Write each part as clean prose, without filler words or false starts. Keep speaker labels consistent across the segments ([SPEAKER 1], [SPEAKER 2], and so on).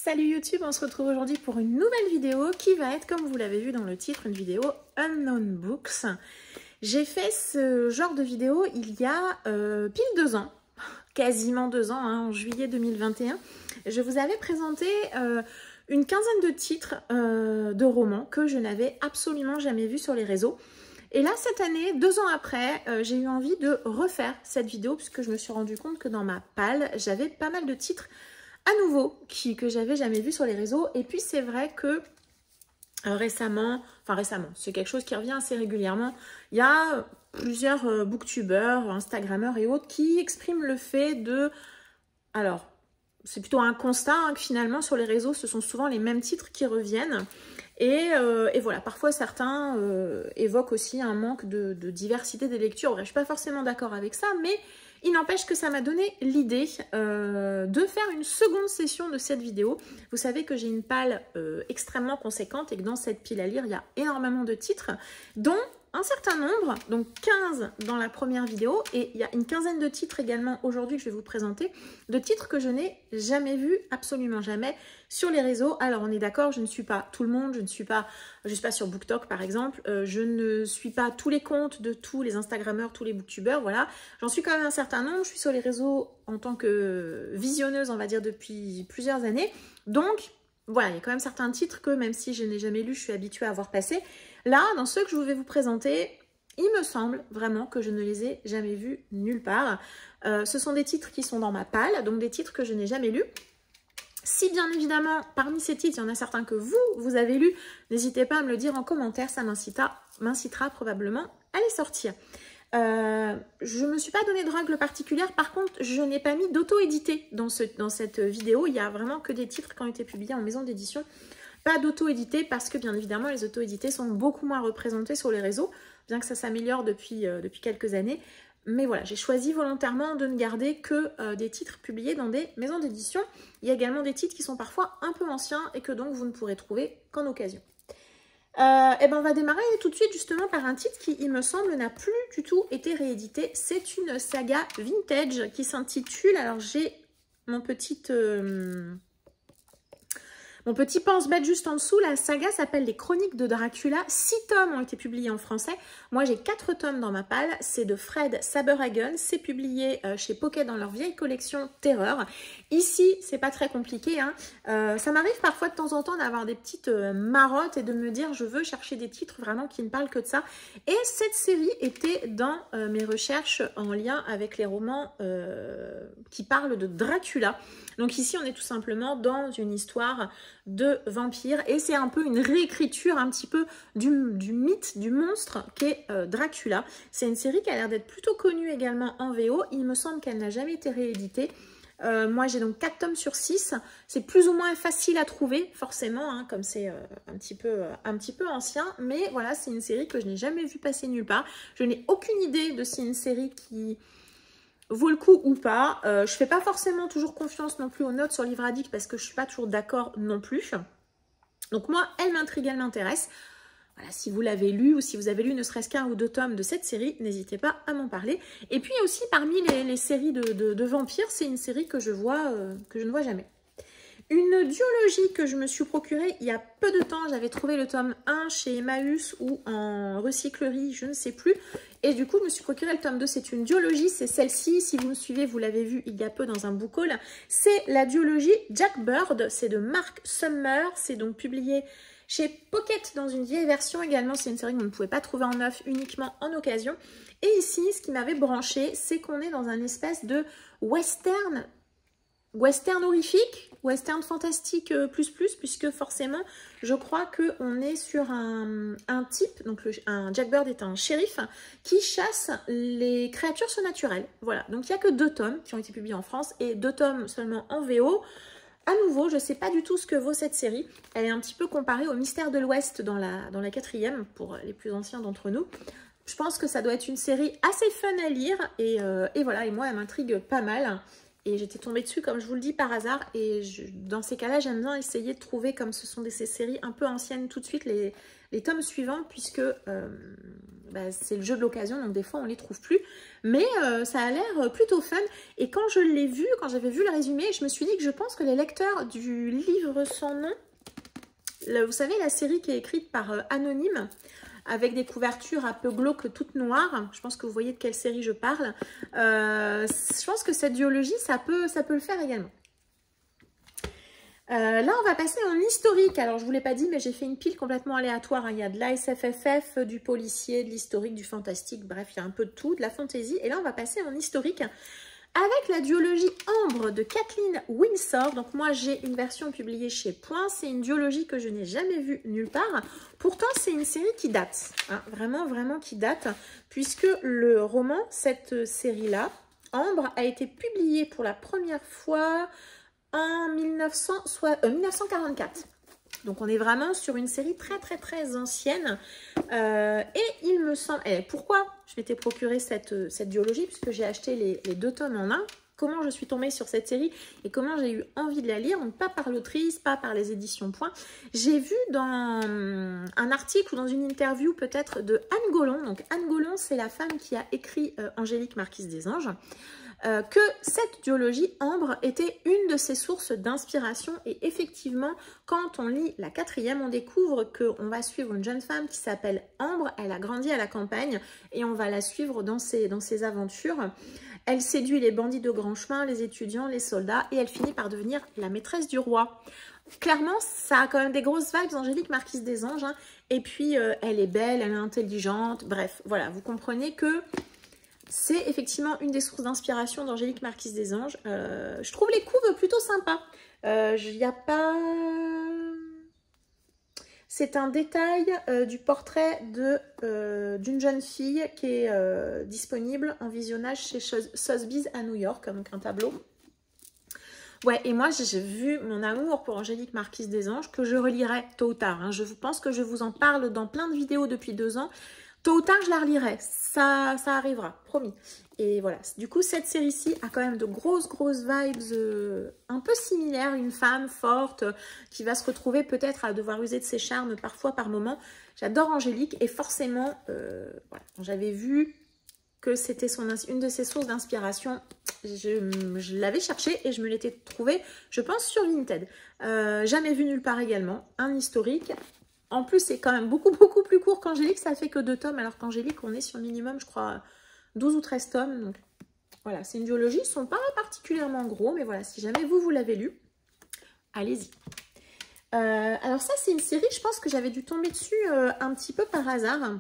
[SPEAKER 1] Salut YouTube, on se retrouve aujourd'hui pour une nouvelle vidéo qui va être, comme vous l'avez vu dans le titre, une vidéo Unknown Books. J'ai fait ce genre de vidéo il y a pile 2 ans, quasiment 2 ans, hein, en juillet 2021. Je vous avais présenté une quinzaine de titres de romans que je n'avais absolument jamais vus sur les réseaux. Et là, cette année, 2 ans après, j'ai eu envie de refaire cette vidéo puisque je me suis rendu compte que dans ma palle, j'avais pas mal de titres à nouveau que j'avais jamais vu sur les réseaux. Et puis c'est vrai que récemment, c'est quelque chose qui revient assez régulièrement, il y a plusieurs booktubeurs, instagrammeurs et autres qui expriment le fait de... Alors, c'est plutôt un constat hein, que finalement sur les réseaux, ce sont souvent les mêmes titres qui reviennent. Et voilà, parfois certains évoquent aussi un manque de diversité des lectures. Ouais, je ne suis pas forcément d'accord avec ça, mais il n'empêche que ça m'a donné l'idée de faire une seconde session de cette vidéo. Vous savez que j'ai une palle extrêmement conséquente et que dans cette pile à lire, il y a énormément de titres, dont un certain nombre, donc 15 dans la première vidéo, et il y a une quinzaine de titres également aujourd'hui que je vais vous présenter, de titres que je n'ai jamais vus, absolument jamais, sur les réseaux. Alors on est d'accord, je ne suis pas tout le monde, je ne suis pas sur BookTok par exemple, je ne suis pas tous les comptes de tous les Instagrammeurs, tous les booktubeurs, voilà. J'en suis quand même un certain nombre, je suis sur les réseaux en tant que visionneuse, on va dire, depuis plusieurs années, donc... Voilà, il y a quand même certains titres que, même si je n'ai jamais lu, je suis habituée à voir passer. Là, dans ceux que je vais vous présenter, il me semble vraiment que je ne les ai jamais vus nulle part. Ce sont des titres qui sont dans ma palle, donc des titres que je n'ai jamais lus. Si bien évidemment, parmi ces titres, il y en a certains que vous avez lus, n'hésitez pas à me le dire en commentaire, ça m'incitera probablement à les sortir. Je ne me suis pas donné de règle particulière, par contre je n'ai pas mis d'auto-édité dans cette vidéo, il y a vraiment que des titres qui ont été publiés en maison d'édition, pas d'auto-édité parce que bien évidemment les auto-édités sont beaucoup moins représentés sur les réseaux, bien que ça s'améliore depuis quelques années, mais voilà, j'ai choisi volontairement de ne garder que des titres publiés dans des maisons d'édition. Il y a également des titres qui sont parfois un peu anciens et que donc vous ne pourrez trouver qu'en occasion. Et ben on va démarrer tout de suite justement par un titre qui, il me semble, n'a plus du tout été réédité. C'est une saga vintage qui s'intitule, alors j'ai mon petit pense-bête juste en dessous. La saga s'appelle Les Chroniques de Dracula. 6 tomes ont été publiés en français. Moi, j'ai 4 tomes dans ma palle. C'est de Fred Saberhagen. C'est publié chez Pocket dans leur vieille collection Terreur. Ici, c'est pas très compliqué, hein. Ça m'arrive parfois de temps en temps d'avoir des petites marottes et de me dire je veux chercher des titres vraiment qui ne parlent que de ça. Et cette série était dans mes recherches en lien avec les romans qui parlent de Dracula. Donc ici, on est tout simplement dans une histoire de vampire et c'est un peu une réécriture un petit peu du mythe, du monstre qu'est Dracula. C'est une série qui a l'air d'être plutôt connue également en VO. Il me semble qu'elle n'a jamais été rééditée. Moi j'ai donc 4 tomes sur 6, c'est plus ou moins facile à trouver forcément, hein, comme c'est un petit peu ancien, mais voilà, c'est une série que je n'ai jamais vue passer nulle part. Je n'ai aucune idée de si c'est une série qui vaut le coup ou pas. Je fais pas forcément toujours confiance non plus aux notes sur Livradic parce que je suis pas toujours d'accord non plus. Donc moi, elle m'intrigue, elle m'intéresse. Voilà, si vous l'avez lu ou si vous avez lu ne serait-ce qu'un ou 2 tomes de cette série, n'hésitez pas à m'en parler. Et puis aussi parmi les séries de vampires, c'est une série que je ne vois jamais. Une duologie que je me suis procurée il y a peu de temps, j'avais trouvé le tome 1 chez Emmaüs ou en recyclerie, je ne sais plus. Et du coup, je me suis procuré le tome 2, c'est une duologie, c'est celle-ci. Si vous me suivez, vous l'avez vu il y a peu dans un book haul. C'est la duologie Jack Bird, c'est de Mark Summer, c'est donc publié chez Pocket dans une vieille version également. C'est une série que vous ne pouvez pas trouver en neuf, uniquement en occasion. Et ici, ce qui m'avait branché, c'est qu'on est dans un espèce de western horrifique, western fantastique plus, puisque forcément, je crois qu'on est sur un type, donc un Jack Bird est un shérif qui chasse les créatures surnaturelles. Voilà, donc il n'y a que 2 tomes qui ont été publiés en France et 2 tomes seulement en VO. À nouveau, je ne sais pas du tout ce que vaut cette série. Elle est un petit peu comparée au Mystère de l'Ouest dans la 4e, pour les plus anciens d'entre nous. Je pense que ça doit être une série assez fun à lire et voilà, et moi elle m'intrigue pas mal. Et j'étais tombée dessus, comme je vous le dis, par hasard. Et dans ces cas-là, j'aime bien essayer de trouver, comme ce sont ces séries un peu anciennes, tout de suite les tomes suivants, puisque bah, c'est le jeu de l'occasion, donc des fois on les trouve plus. Mais ça a l'air plutôt fun. Et quand je l'ai vu, quand j'avais vu le résumé, je me suis dit que je pense que les lecteurs du livre sans nom, vous savez la série qui est écrite par Anonyme, avec des couvertures un peu glauques toutes noires, je pense que vous voyez de quelle série je parle, je pense que cette duologie, ça peut le faire également. Là, on va passer en historique. Alors, je ne vous l'ai pas dit, mais j'ai fait une pile complètement aléatoire. Hein. Il y a de l'ASFFF, du policier, de l'historique, du fantastique. Bref, il y a un peu de tout, de la fantaisie. Et là, on va passer en historique avec la duologie Ambre de Kathleen Winsor. Donc, moi, j'ai une version publiée chez Point. C'est une duologie que je n'ai jamais vue nulle part. Pourtant, c'est une série qui date. Hein. Vraiment, vraiment qui date. Puisque le roman, cette série-là, Ambre, a été publié pour la première fois en 1944. Donc on est vraiment sur une série très très très ancienne. Et il me semble... pourquoi je m'étais procuré cette duologie? Puisque j'ai acheté les 2 tomes en un. Comment je suis tombée sur cette série et comment j'ai eu envie de la lire. Donc pas par l'autrice, pas par les éditions Point. J'ai vu dans un article ou dans une interview peut-être de Anne Golon. Donc Anne Golon, c'est la femme qui a écrit Angélique Marquise des Anges. Que cette duologie Ambre était une de ses sources d'inspiration. Et effectivement, quand on lit la 4e, on découvre qu'on va suivre une jeune femme qui s'appelle Ambre. Elle a grandi à la campagne et on va la suivre dans ses aventures. Elle séduit les bandits de grand chemin, les étudiants, les soldats et elle finit par devenir la maîtresse du roi. Clairement, ça a quand même des grosses vibes Angélique Marquise des Anges. Hein. Et puis, elle est belle, elle est intelligente. Bref, voilà, vous comprenez que... c'est effectivement une des sources d'inspiration d'Angélique Marquise des Anges. Je trouve les couves plutôt sympas. Il n'y a pas... C'est un détail du portrait d'une jeune fille qui est disponible en visionnage chez Sotheby's à New York, donc un tableau. Ouais, et moi, j'ai vu mon amour pour Angélique Marquise des Anges, que je relirai tôt ou tard. Hein. Je pense que je vous en parle dans plein de vidéos depuis 2 ans. Tôt ou tard, je la relirai. Ça arrivera, promis. Et voilà. Du coup, cette série-ci a quand même de grosses vibes un peu similaires. Une femme forte qui va se retrouver peut-être à devoir user de ses charmes parfois par moment. J'adore Angélique et forcément, voilà, quand j'avais vu que c'était une de ses sources d'inspiration, je l'avais cherché et je me l'étais trouvé, je pense, sur Vinted. Jamais vu nulle part également. Un historique. En plus, c'est quand même beaucoup plus court qu'Angélique. Ça fait que 2 tomes, alors qu'Angélique, on est sur minimum, je crois, 12 ou 13 tomes. Donc, voilà, c'est une duologie. Ils ne sont pas particulièrement gros, mais voilà, si jamais vous l'avez lu, allez-y. Alors ça, c'est une série, je pense que j'avais dû tomber dessus un petit peu par hasard.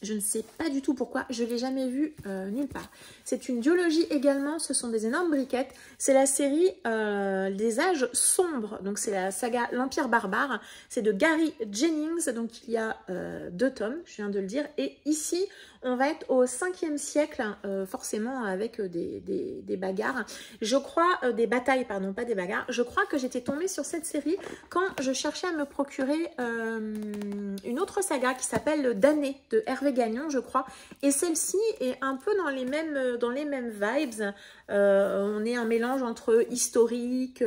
[SPEAKER 1] Je ne sais pas du tout pourquoi, je ne l'ai jamais vue nulle part. C'est une duologie également, ce sont des énormes briquettes. C'est la série des âges sombres, donc c'est la saga L'Empire barbare. C'est de Gary Jennings, donc il y a 2 tomes, je viens de le dire. Et ici, on va être au 5e siècle, forcément avec des bagarres. Je crois, des batailles, pardon, pas des bagarres. Je crois que j'étais tombée sur cette série quand je cherchais à me procurer une autre saga qui s'appelle Damnée de Hervé Gagnon, je crois. Et celle-ci est un peu dans les mêmes vibes. On est un mélange entre historique...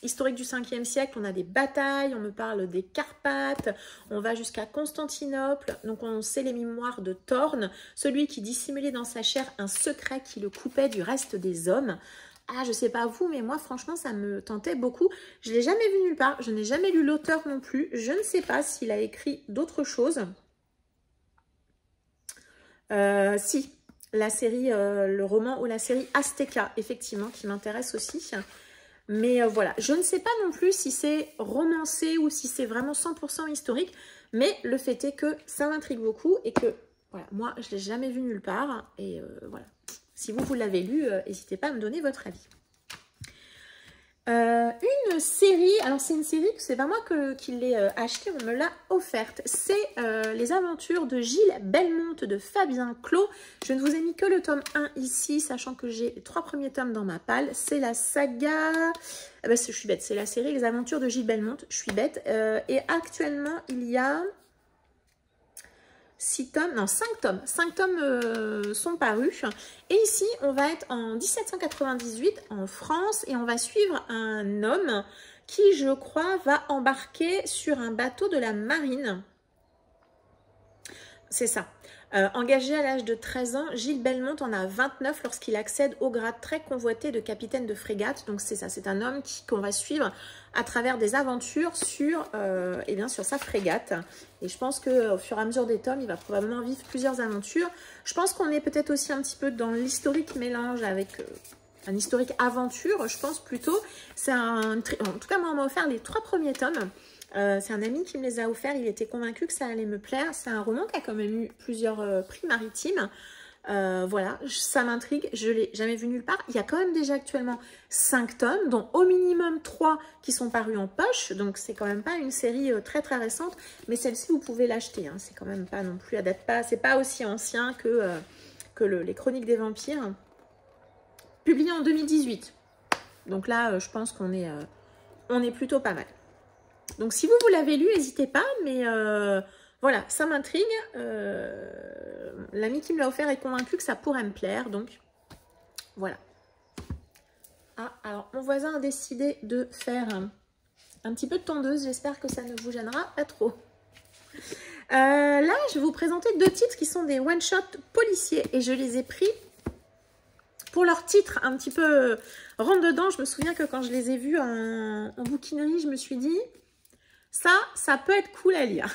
[SPEAKER 1] historique du 5e siècle, on a des batailles, on me parle des Carpates, on va jusqu'à Constantinople, donc on sait les mémoires de Thorn, celui qui dissimulait dans sa chair un secret qui le coupait du reste des hommes. Ah, je sais pas vous, mais moi, franchement, ça me tentait beaucoup. Je ne l'ai jamais vu nulle part, je n'ai jamais lu l'auteur non plus, je ne sais pas s'il a écrit d'autres choses. Si, la série, le roman ou la série Azteca, effectivement, qui m'intéresse aussi. Mais voilà, je ne sais pas non plus si c'est romancé ou si c'est vraiment 100% historique, mais le fait est que ça m'intrigue beaucoup et que, voilà, moi, je ne l'ai jamais vu nulle part. Et voilà, si vous l'avez lu, n'hésitez pas à me donner votre avis. Une série, alors c'est une série que c'est pas moi qui l'ai achetée, on me l'a offerte. C'est les aventures de Gilles Belmont de Fabien Clos. Je ne vous ai mis que le tome 1 ici, sachant que j'ai les 3 premiers tomes dans ma palle. C'est la saga, je suis bête, c'est la série Les aventures de Gilles Belmont, je suis bête. Et actuellement il y a 6 tomes, non 5 tomes, 5 tomes sont parus. Et ici, on va être en 1798 en France et on va suivre un homme qui, je crois, va embarquer sur un bateau de la marine. C'est ça. Engagé à l'âge de 13 ans, Gilles Belmont en a 29 lorsqu'il accède au grade très convoité de capitaine de frégate. Donc c'est ça, c'est un homme qu'on va suivre à travers des aventures sur, eh bien, sur sa frégate. Et je pense qu'au fur et à mesure des tomes, il va probablement vivre plusieurs aventures. Je pense qu'on est peut-être aussi un petit peu dans l'historique mélange avec un historique aventure, je pense plutôt. C'est en tout cas, moi, on m'a offert les 3 premiers tomes. C'est un ami qui me les a offerts, il était convaincu que ça allait me plaire. C'est un roman qui a quand même eu plusieurs prix maritimes. Voilà, ça m'intrigue, je ne l'ai jamais vu nulle part. Il y a quand même déjà actuellement 5 tomes, dont au minimum 3 qui sont parus en poche. Donc c'est quand même pas une série très très récente, mais celle-ci vous pouvez l'acheter. Hein. C'est quand même pas non plus, c'est pas aussi ancien que les Chroniques des Vampires. Publié en 2018. Donc là, je pense qu'on est plutôt pas mal. Donc si vous l'avez lu, n'hésitez pas, mais voilà, ça m'intrigue. L'ami qui me l'a offert est convaincu que ça pourrait me plaire, donc voilà. Ah, alors mon voisin a décidé de faire un petit peu de tondeuse, j'espère que ça ne vous gênera pas trop. Là, je vais vous présenter 2 titres qui sont des one-shot policiers, et je les ai pris pour leur titre un petit peu rentre-dedans. Je me souviens que quand je les ai vus en bouquinerie, je me suis dit... Ça peut être cool à lire.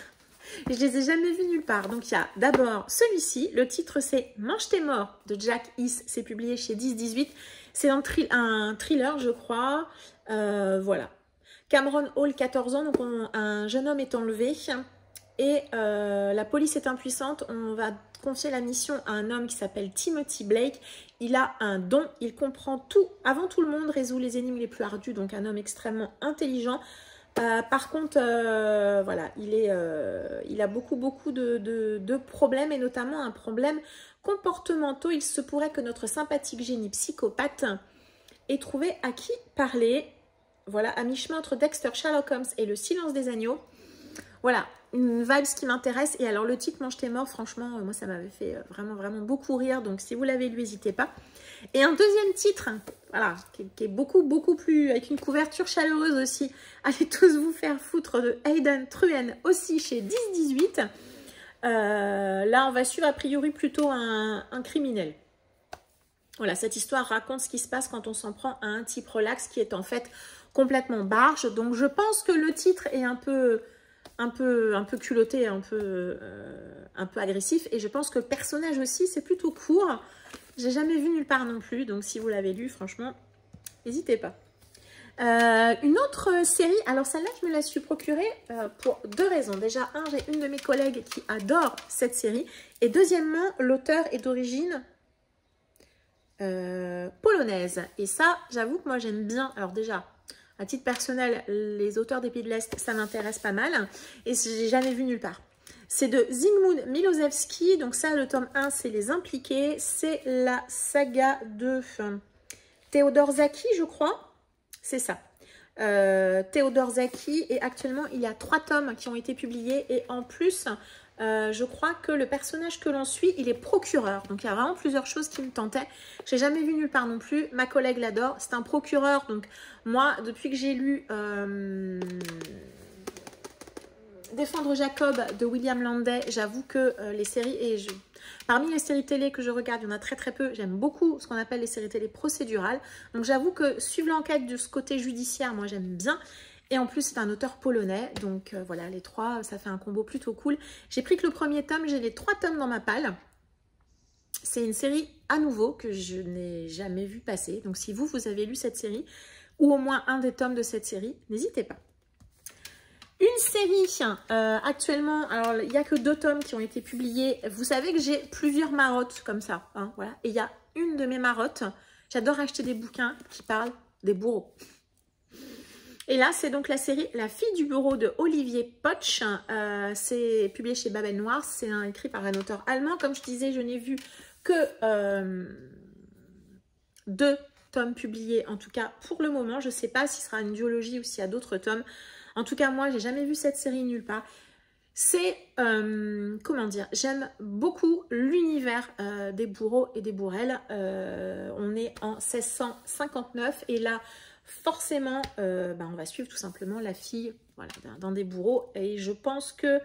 [SPEAKER 1] Je les ai jamais vus nulle part. Donc, il y a d'abord celui-ci. Le titre, c'est Mange tes morts de Jack Hiss. C'est publié chez 10-18. C'est un thriller, je crois. Voilà. Cameron Hall, 14 ans. Donc, un jeune homme est enlevé. Et la police est impuissante. On va confier la mission à un homme qui s'appelle Timothy Blake. Il a un don. Il comprend tout. Avant tout le monde, résout les énigmes les plus ardues. Donc, un homme extrêmement intelligent. Par contre, voilà, il a beaucoup de problèmes, et notamment un problème comportementaux. Il se pourrait que notre sympathique génie psychopathe ait trouvé à qui parler. Voilà, à mi-chemin entre Dexter, Sherlock Holmes et Le Silence des agneaux. Voilà, une vibe qui m'intéresse. Et alors, le titre Mange tes morts, franchement, moi, ça m'avait fait vraiment beaucoup rire. Donc, si vous l'avez lu, n'hésitez pas. Et un deuxième titre, voilà, qui est beaucoup plus, avec une couverture chaleureuse aussi. Allez tous vous faire foutre, de Aidan Truhen, aussi chez 10-18. Là, on va suivre a priori plutôt un criminel. Voilà, cette histoire raconte ce qui se passe quand on s'en prend à un type relax qui est en fait complètement barge. Donc, je pense que le titre est un peu culotté, un peu agressif. Et je pense que le personnage aussi, c'est plutôt court. J'ai jamais vu nulle part non plus, donc si vous l'avez lu, franchement, n'hésitez pas. Une autre série, alors celle-là, je me la suis procurée pour 2 raisons. Déjà, j'ai une de mes collègues qui adore cette série. Et deuxièmement, l'auteur est d'origine polonaise. Et ça, j'avoue que moi, j'aime bien. Alors déjà, à titre personnel, les auteurs des Pays de l'Est, ça m'intéresse pas mal. Et j'ai jamais vu nulle part. C'est de Zygmunt Milosevski. Donc ça, le tome 1, c'est Les Impliqués. C'est la saga de Théodore Zaki, je crois. C'est ça. Théodore Zaki. Et actuellement, il y a 3 tomes qui ont été publiés. Et en plus, je crois que le personnage que l'on suit, il est procureur. Donc il y a vraiment plusieurs choses qui me tentaient. Je n'ai jamais vu nulle part non plus. Ma collègue l'adore. C'est un procureur. Donc moi, depuis que j'ai lu... Défendre Jacob de William Landay, j'avoue que les séries, parmi les séries télé que je regarde, il y en a très peu, j'aime beaucoup ce qu'on appelle les séries télé procédurales, donc j'avoue que suivre l'enquête de ce côté judiciaire, moi j'aime bien, et en plus c'est un auteur polonais, donc voilà, les 3, ça fait un combo plutôt cool. J'ai pris que le premier tome, j'ai les 3 tomes dans ma palle. C'est une série à nouveau que je n'ai jamais vu passer, donc si vous avez lu cette série, ou au moins un des tomes de cette série, n'hésitez pas. Une série, actuellement, alors il n'y a que 2 tomes qui ont été publiés. Vous savez que j'ai plusieurs marottes comme ça, hein, voilà. Et il y a une de mes marottes, j'adore acheter des bouquins qui parlent des bourreaux. Et là, c'est donc la série La fille du bureau de Olivier Potsch. C'est publié chez Babel Noir, c'est écrit par un auteur allemand. Comme je disais, je n'ai vu que 2 tomes publiés, en tout cas pour le moment. Je ne sais pas si ce sera une duologie ou s'il y a d'autres tomes. En tout cas, moi, j'ai jamais vu cette série nulle part. C'est, comment dire, j'aime beaucoup l'univers des bourreaux et des bourrelles. On est en 1659 et là, forcément, on va suivre tout simplement la fille, voilà, d'un des bourreaux. Et je pense que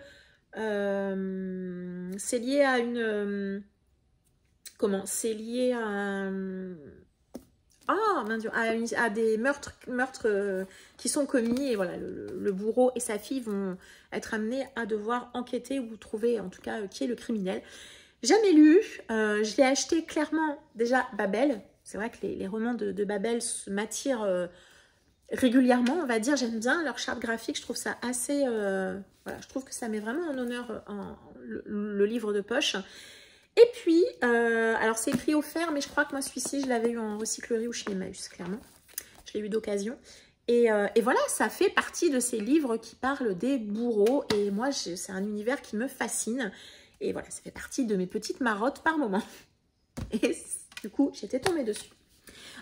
[SPEAKER 1] C'est lié à une... comment? C'est lié à... ah, mon Dieu, à des meurtres qui sont commis. Et voilà, le bourreau et sa fille vont être amenés à devoir enquêter ou trouver, en tout cas, qui est le criminel. Jamais lu. Je l'ai acheté clairement, déjà, Babel. C'est vrai que les romans de Babel m'attirent régulièrement, on va dire. J'aime bien leur charte graphique. Je trouve ça assez... voilà, je trouve que ça met vraiment en honneur le livre de poche. Et puis, alors c'est écrit offert, mais je crois que moi celui-ci, je l'avais eu en recyclerie ou chez Emmaüs, clairement. Je l'ai eu d'occasion. Et voilà, ça fait partie de ces livres qui parlent des bourreaux. Et moi, c'est un univers qui me fascine. Et voilà, ça fait partie de mes petites marottes par moment. Et du coup, j'étais tombée dessus.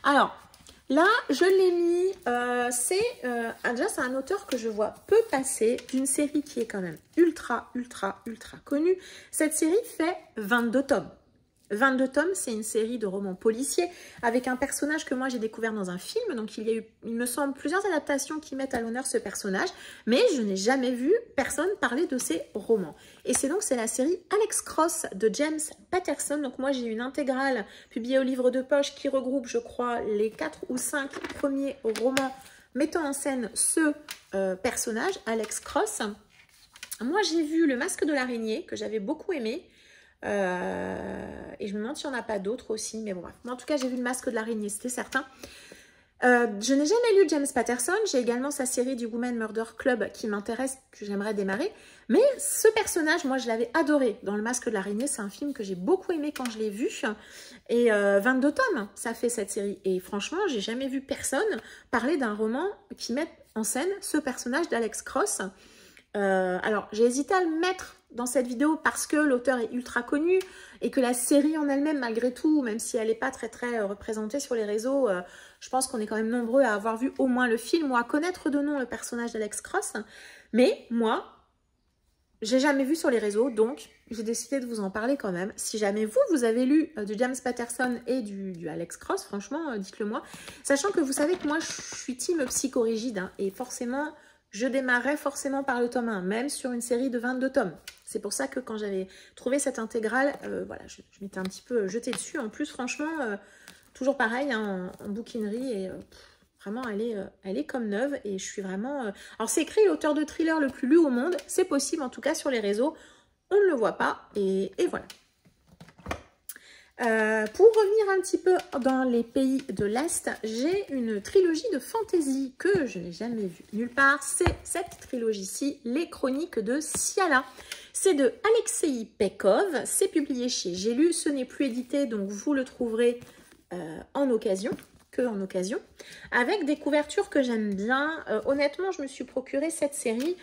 [SPEAKER 1] Alors, là, je l'ai mis, déjà c'est un auteur que je vois peu passer, d'une série qui est quand même ultra connue. Cette série fait 22 tomes. 22 tomes, c'est une série de romans policiers avec un personnage que moi j'ai découvert dans un film. Donc il y a eu, il me semble, plusieurs adaptations qui mettent à l'honneur ce personnage, mais je n'ai jamais vu personne parler de ces romans. Et c'est la série Alex Cross de James Patterson. Donc moi j'ai une intégrale publiée au livre de poche qui regroupe, je crois, les 4 ou 5 premiers romans mettant en scène ce personnage, Alex Cross. Moi j'ai vu Le Masque de l'araignée que j'avais beaucoup aimé. Et je me demande s'il n'y en a pas d'autres aussi, mais bon bref. En tout cas, j'ai vu Le Masque de l'araignée, c'était certain. Je n'ai jamais lu James Patterson. J'ai également sa série du Women Murder Club qui m'intéresse, que j'aimerais démarrer. Mais ce personnage, moi, je l'avais adoré dans Le Masque de l'araignée. C'est un film que j'ai beaucoup aimé quand je l'ai vu. Et 22 tomes, ça fait cette série. Et franchement, j'ai jamais vu personne parler d'un roman qui met en scène ce personnage d'Alex Cross. Alors, j'ai hésité à le mettre dans cette vidéo parce que l'auteur est ultra connu et que la série en elle-même, malgré tout, même si elle n'est pas très représentée sur les réseaux, je pense qu'on est quand même nombreux à avoir vu au moins le film ou à connaître de nom le personnage d'Alex Cross. Mais moi, j'ai jamais vu sur les réseaux, donc j'ai décidé de vous en parler quand même. Si jamais vous avez lu du James Patterson et du Alex Cross, franchement, dites-le moi. Sachant que vous savez que moi, je suis team psychorigide hein, et forcément... je démarrais forcément par le tome 1, même sur une série de 22 tomes. C'est pour ça que quand j'avais trouvé cette intégrale, voilà, je m'étais un petit peu jetée dessus. En plus, franchement, toujours pareil, hein, en bouquinerie, et vraiment, elle est comme neuve. Et je suis vraiment... Alors, c'est écrit l'auteur de thriller le plus lu au monde. C'est possible, en tout cas, sur les réseaux. On ne le voit pas, et voilà. Pour revenir un petit peu dans les pays de l'Est, j'ai une trilogie de fantasy que je n'ai jamais vue nulle part. C'est cette trilogie-ci, Les Chroniques de Siala. C'est de Alexei Pekov, c'est publié chez J'ai lu, ce n'est plus édité, donc vous le trouverez en occasion, avec des couvertures que j'aime bien. Honnêtement, je me suis procuré cette série,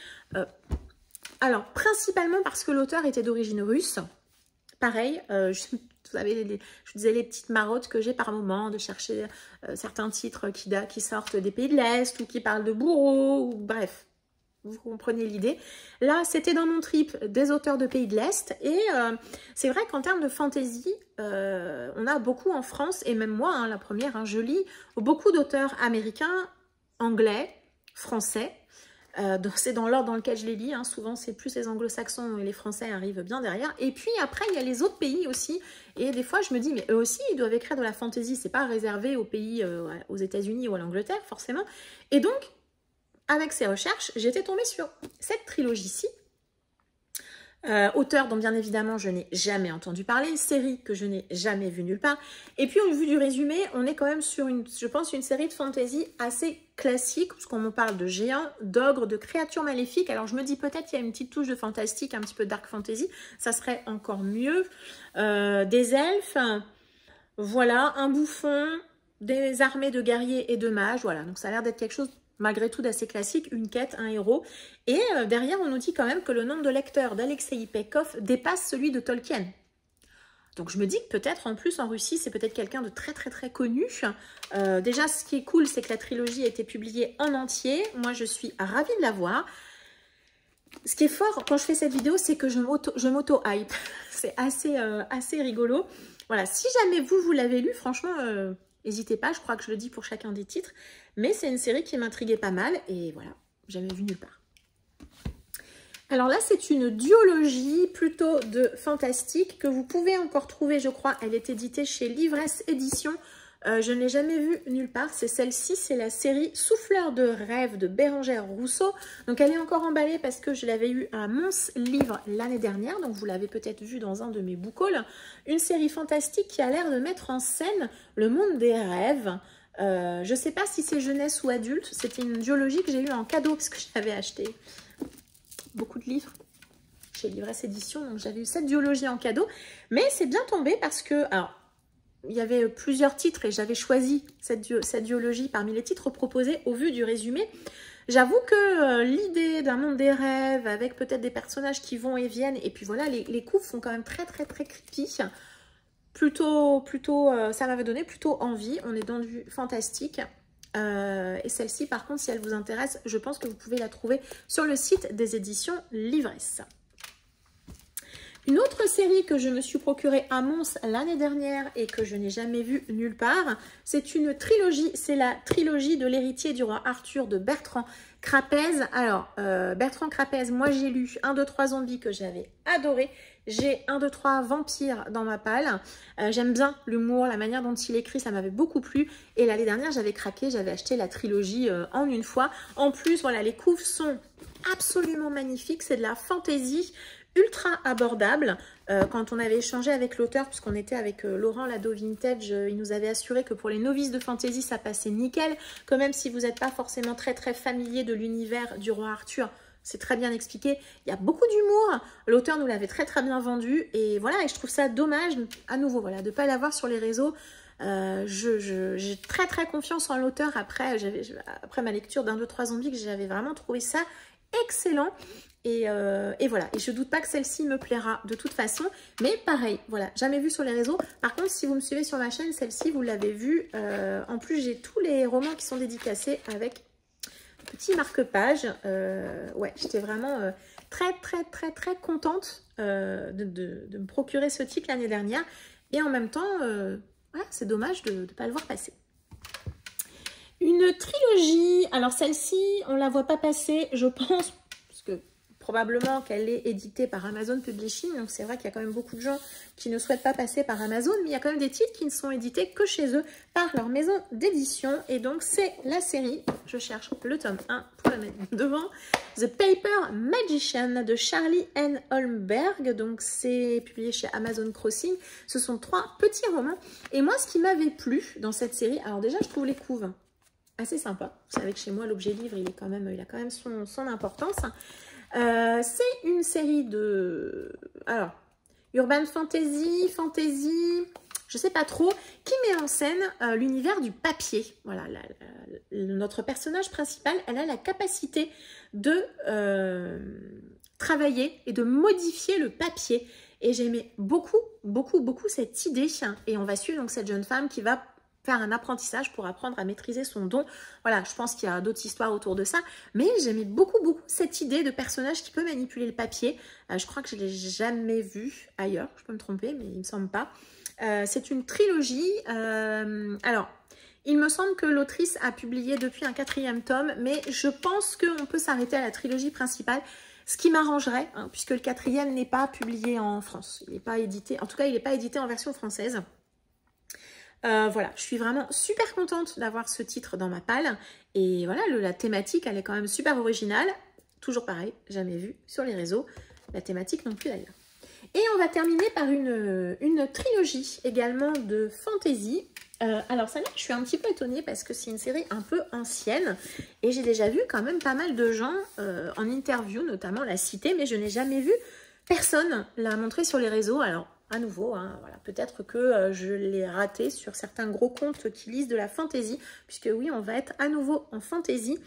[SPEAKER 1] alors principalement parce que l'auteur était d'origine russe. Pareil, vous savez, je vous disais les petites marottes que j'ai par moment de chercher certains titres qui sortent des pays de l'Est ou qui parlent de bourreaux, ou bref, vous comprenez l'idée. Là, c'était dans mon trip des auteurs de pays de l'Est et c'est vrai qu'en termes de fantasy, on a beaucoup en France, et même moi, hein, la première, hein, je lis beaucoup d'auteurs américains, anglais, français. C'est dans l'ordre dans lequel je les lis, hein. Souvent c'est plus les anglo-saxons et les français arrivent bien derrière, et puis après il y a les autres pays aussi, et des fois je me dis mais eux aussi ils doivent écrire de la fantasy, c'est pas réservé aux pays, aux États-Unis ou à l'Angleterre forcément. Et donc avec ces recherches j'étais tombée sur cette trilogie-ci, auteur dont bien évidemment je n'ai jamais entendu parler, série que je n'ai jamais vue nulle part, et puis au vu du résumé on est quand même sur je pense une série de fantasy assez classique, parce qu'on me parle de géants, d'ogres, de créatures maléfiques. Alors je me dis peut-être qu'il y a une petite touche de fantastique, un petit peu dark fantasy, ça serait encore mieux. Des elfes, voilà, un bouffon, des armées de guerriers et de mages, voilà, donc ça a l'air d'être quelque chose malgré tout d'assez classique, une quête, un héros. Et derrière, on nous dit quand même que le nombre de lecteurs d'Alexei Pekov dépasse celui de Tolkien. Donc je me dis que peut-être en plus en Russie, c'est peut-être quelqu'un de très connu. Déjà, ce qui est cool, c'est que la trilogie a été publiée en entier. Moi, je suis ravie de la voir. Ce qui est fort quand je fais cette vidéo, c'est que je m'auto-hype. C'est assez rigolo. Voilà, si jamais vous l'avez lu, franchement... n'hésitez pas, je crois que je le dis pour chacun des titres. Mais c'est une série qui m'intriguait pas mal. Et voilà, jamais vu nulle part. Alors là, c'est une duologie plutôt de fantastique que vous pouvez encore trouver, je crois. Elle est éditée chez Livresse Édition. Je ne l'ai jamais vue nulle part. C'est celle-ci, c'est la série Souffleur de rêve de Bérengère Rousseau. Donc elle est encore emballée parce que je l'avais eu à Mons Livre l'année dernière. Donc vous l'avez peut-être vue dans un de mes book hauls. Une série fantastique qui a l'air de mettre en scène le monde des rêves. Je ne sais pas si c'est jeunesse ou adulte. C'était une duologie que j'ai eue en cadeau parce que je l'avais acheté beaucoup de livres chez Livresse Édition, donc j'avais eu cette duologie en cadeau, mais c'est bien tombé parce que, alors, il y avait plusieurs titres et j'avais choisi cette duologie parmi les titres proposés au vu du résumé. J'avoue que l'idée d'un monde des rêves avec peut-être des personnages qui vont et viennent, et puis voilà, les coups font quand même très creepy, ça m'avait donné plutôt envie. On est dans du fantastique. Et celle-ci, par contre, si elle vous intéresse, je pense que vous pouvez la trouver sur le site des éditions Livresse. Une autre série que je me suis procurée à Mons l'année dernière et que je n'ai jamais vue nulle part, c'est une trilogie. C'est la trilogie de l'héritier du roi Arthur de Bertrand Crapez. Alors, Bertrand Crapez, moi j'ai lu 1, 2, 3 zombies que j'avais adoré. J'ai 1, 2, 3 vampires dans ma palle. J'aime bien l'humour, la manière dont il écrit, ça m'avait beaucoup plu. Et l'année dernière, j'avais craqué, j'avais acheté la trilogie en une fois. En plus, voilà, les couves sont absolument magnifiques. C'est de la fantaisie ultra abordable. Quand on avait échangé avec l'auteur, puisqu'on était avec Laurent Lado Vintage, il nous avait assuré que pour les novices de fantasy, ça passait nickel. Que même si vous n'êtes pas forcément très familier de l'univers du roi Arthur, c'est très bien expliqué. Il y a beaucoup d'humour. L'auteur nous l'avait très bien vendu. Et voilà, et je trouve ça dommage, à nouveau, voilà, de ne pas l'avoir sur les réseaux. J'ai très confiance en l'auteur après ma lecture d'1, 2, 3 zombies, que j'avais vraiment trouvé ça excellent. Et voilà, et je doute pas que celle-ci me plaira de toute façon, mais pareil, voilà, jamais vue sur les réseaux. Par contre, si vous me suivez sur ma chaîne, celle-ci, vous l'avez vue. En plus, j'ai tous les romans qui sont dédicacés avec petit marque-page. Ouais, j'étais vraiment très contente de me procurer ce titre l'année dernière. Et en même temps, voilà, c'est dommage de ne pas le voir passer. Une trilogie, alors celle-ci, on ne la voit pas passer, je pense, parce que probablement qu'elle est éditée par Amazon Publishing, donc c'est vrai qu'il y a quand même beaucoup de gens qui ne souhaitent pas passer par Amazon, mais il y a quand même des titres qui ne sont édités que chez eux par leur maison d'édition, et donc c'est la série, je cherche le tome 1 pour la mettre devant, The Paper Magician de Charlie N. Holmberg, donc c'est publié chez Amazon Crossing. Ce sont 3 petits romans, et moi ce qui m'avait plu dans cette série, alors déjà je trouve les couves assez sympa. Vous savez que chez moi, l'objet livre, il a quand même son importance. C'est une série de... Alors, urban fantasy, je sais pas trop, qui met en scène l'univers du papier. Voilà, notre personnage principal, elle a la capacité de travailler et de modifier le papier. Et j'aimais beaucoup cette idée. Et on va suivre donc cette jeune femme qui va faire un apprentissage pour apprendre à maîtriser son don. Voilà, je pense qu'il y a d'autres histoires autour de ça, mais j'aimais beaucoup cette idée de personnage qui peut manipuler le papier. Je crois que je ne l'ai jamais vu ailleurs, je peux me tromper, mais il ne me semble pas. C'est une trilogie. Alors, il me semble que l'autrice a publié depuis un 4e tome, mais je pense qu'on peut s'arrêter à la trilogie principale. Ce qui m'arrangerait, hein, puisque le 4e n'est pas publié en France. Il n'est pas édité, en tout cas, il n'est pas édité en version française. Voilà, je suis vraiment super contente d'avoir ce titre dans ma palle. Et voilà, la thématique, elle est quand même super originale. Toujours pareil, jamais vu sur les réseaux. La thématique non plus d'ailleurs. Et on va terminer par une trilogie également de fantasy. Alors celle-là, je suis un petit peu étonnée parce que c'est une série un peu ancienne. Et j'ai déjà vu quand même pas mal de gens en interview, notamment la citer. Mais je n'ai jamais vu personne la montrer sur les réseaux. Alors, à nouveau, hein, voilà, peut-être que je l'ai raté sur certains gros comptes qui lisent de la fantasy, puisque oui, on va être à nouveau en fantasy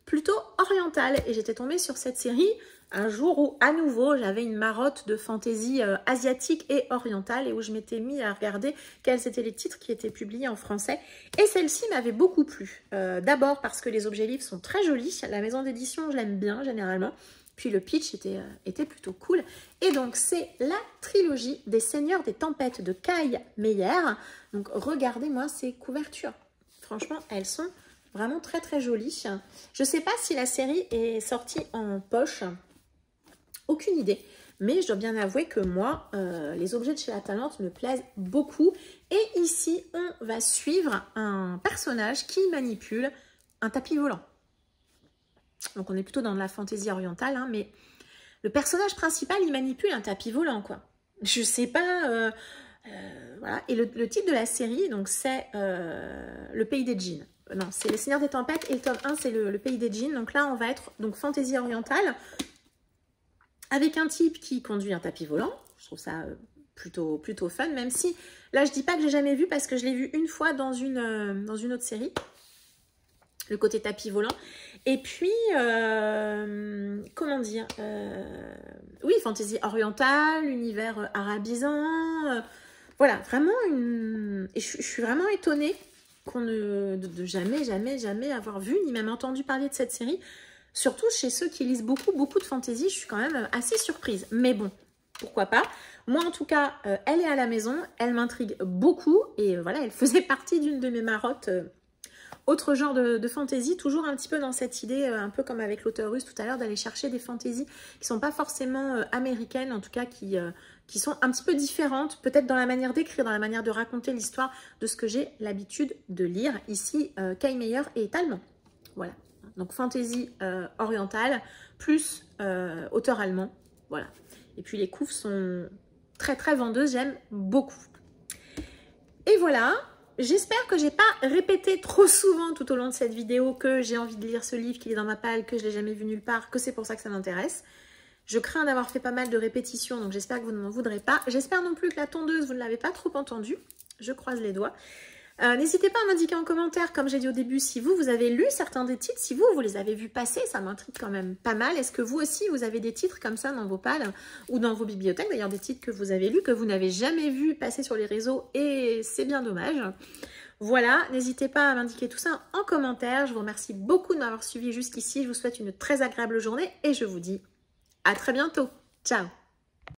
[SPEAKER 1] plutôt orientale. Et j'étais tombée sur cette série un jour où, à nouveau, j'avais une marotte de fantasy asiatique et orientale et où je m'étais mis à regarder quels étaient les titres qui étaient publiés en français. Et celle-ci m'avait beaucoup plu. D'abord parce que les objets livres sont très jolis. La maison d'édition, je l'aime bien généralement. Puis le pitch était plutôt cool. Et donc, c'est la trilogie des Seigneurs des Tempêtes de Kai Meyer. Donc, regardez-moi ces couvertures. Franchement, elles sont vraiment très jolies. Je ne sais pas si la série est sortie en poche. aucune idée. Mais je dois bien avouer que moi, les objets de chez La Talente me plaisent beaucoup. Et ici, on va suivre un personnage qui manipule un tapis volant. Donc on est plutôt dans de la fantaisie orientale, hein, mais le personnage principal, il manipule un tapis volant, quoi. Je sais pas... voilà. Et le titre de la série, donc c'est Le Pays des Djinns. Non, c'est Les Seigneurs des Tempêtes et le tome 1, c'est le Pays des Djinns. Donc là, on va être donc fantaisie orientale avec un type qui conduit un tapis volant. Je trouve ça plutôt fun, même si là, je dis pas que j'ai jamais vu parce que je l'ai vu une fois dans une autre série. Le côté tapis volant. Et puis, comment dire, oui, fantaisie orientale, univers arabisant. Voilà, vraiment et je suis vraiment étonnée de jamais avoir vu ni même entendu parler de cette série. Surtout chez ceux qui lisent beaucoup de fantaisie, je suis quand même assez surprise. Mais bon, pourquoi pas. Moi, en tout cas, elle est à la maison, elle m'intrigue beaucoup. Et voilà, elle faisait partie d'une de mes marottes. Autre genre de fantaisie, toujours un petit peu dans cette idée, un peu comme avec l'auteur russe tout à l'heure, d'aller chercher des fantaisies qui ne sont pas forcément américaines, en tout cas qui sont un petit peu différentes, peut-être dans la manière d'écrire, dans la manière de raconter l'histoire de ce que j'ai l'habitude de lire. Ici, Kay Meyer est allemand. Voilà. Donc fantaisie orientale, plus auteur allemand. Voilà. Et puis les couves sont très vendeuses, j'aime beaucoup. Et voilà. J'espère que j'ai pas répété trop souvent tout au long de cette vidéo que j'ai envie de lire ce livre, qu'il est dans ma palle, que je l'ai jamais vu nulle part, que c'est pour ça que ça m'intéresse. Je crains d'avoir fait pas mal de répétitions, donc j'espère que vous ne m'en voudrez pas. J'espère non plus que la tondeuse, vous ne l'avez pas trop entendue. Je croise les doigts. N'hésitez pas à m'indiquer en commentaire, comme j'ai dit au début, si vous avez lu certains des titres, si vous les avez vus passer, ça m'intrigue quand même pas mal. Est-ce que vous aussi, vous avez des titres comme ça dans vos palles ou dans vos bibliothèques, d'ailleurs des titres que vous avez lus, que vous n'avez jamais vus passer sur les réseaux, et c'est bien dommage. Voilà, n'hésitez pas à m'indiquer tout ça en commentaire. Je vous remercie beaucoup de m'avoir suivi jusqu'ici. Je vous souhaite une très agréable journée et je vous dis à très bientôt. Ciao!